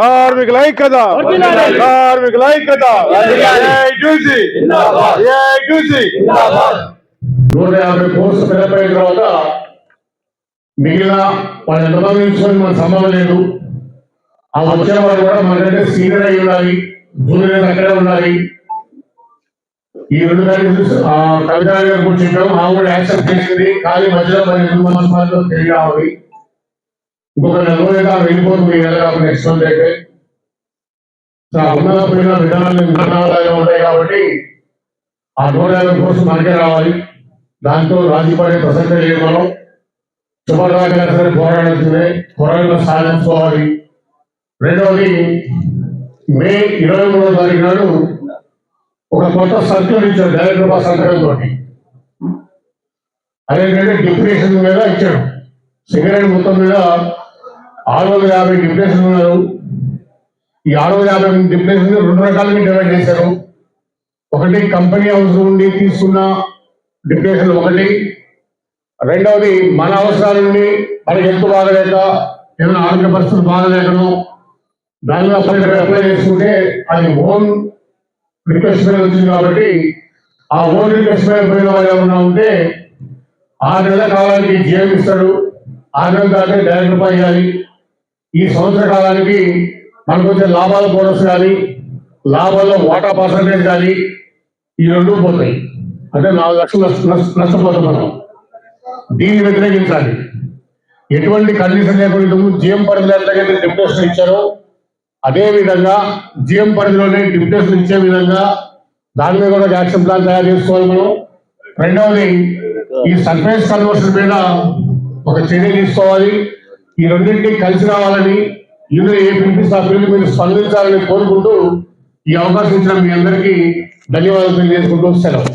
కార్మికుల ఐక్యత, కార్మికుల ఐక్యత. 150 పోస్టులు ఫిలప్ అయిన తర్వాత మిగిలిన వాళ్ళు ఎంతమంది నుంచుకొని మనకు సంబంధం లేదు. ఆ వచ్చిన వాళ్ళు కూడా మనకంటే సీనియర్ అయి ఉండాలి, జూనియర్ అక్కడే ఉండాలి. ఈ 2 కవిత గారు కూడా చెప్పాము, ఆ కూడా యాక్సెప్ట్ చేసింది. కానీ మధ్యలో మరి 2 మంత్రాలు తిరిగి రావాలి. ఇంకొక 4 రోజులు వెళ్ళిపోతుంది కాబట్టి నెక్స్ట్ మంత్ అయితే ఉన్నదపోయిన విధానాలు ఉంటాయి కాబట్టి ఆ 150 కోసం మనకే రావాలి. దాంతో రాజీ పడే ప్రసక్తి లేదు. మనం శుభ్రంగా సరే పోరాడాల్సిందే, పోరాటంలో సాధించుకోవాలి. రెండవది మే 23వ తారీఖు నాడు ఒక కొత్త సర్క్యులర్ ఇచ్చాడు డైరెక్టర్ సంతకంతో. అదేంటంటే డిప్యుటేషన్ మీద ఇచ్చాడు. సిగరెట్ మొత్తం మీద 650 డిప్యుటేషన్ ఉన్నారు. ఈ 650 డిప్యుటేషన్ 2 రకాలుగా డివైడ్ చేశారు. ఒకటి కంపెనీ హౌస్ నుండి తీసుకున్న డిప్యుటేషన్ ఒకటి, రెండవది మన అవసరాల నుండి మనకి ఎంత బాగలేక ఏదైనా ఆరోగ్య పరిస్థితులు బాగలేకను దానిలో అప్లై చేసుకుంటే అది ఓన్ రిక్వెస్ట్ మీద వచ్చింది. కాబట్టి ఆ ఓన్ రిక్వెస్ట్ మీద పోయిన వాళ్ళు ఏమన్నా ఉంటే 6 నెలల కాలానికి జీఎం ఇస్తాడు. 6 నెలల దాకా డైరెక్టర్ ఇవ్వాలి. ఈ సంవత్సర కాలానికి మనకు వచ్చే లాభాల బోనస్ కానీ లాభాల్లో వాటా పర్సంటేజ్ కానీ ఈ 2 పోతాయి. అంటే 4 లక్షలు నష్టపోతున్నాం. దీన్ని వ్యతిరేకించాలి. ఎటువంటి కండిషన్ లేకుండా జీఎం పరిధిలో ఎంతకైతే డిప్యుటేషన్ ఇచ్చారో అదే విధంగా జీఎం పరిధిలోనే డిప్యుటేషన్ ఇచ్చే విధంగా దాని మీద కూడా యాక్షన్ ప్లాన్ తయారు చేసుకోవాలి మనం. రెండవది ఈ సర్ఫేస్ కన్వర్షన్ మీద ఒక చర్య తీసుకోవాలి. ఈ రెండింటినీ కలిసి రావాలని ఇందులో ఏ పిలిపిస్తే ఆ పిల్లలు మీరు స్పందించాలని కోరుకుంటూ ఈ అవకాశం ఇచ్చిన మీ అందరికీ ధన్యవాదాలు తెలియజేసుకుంటూ సెలవు.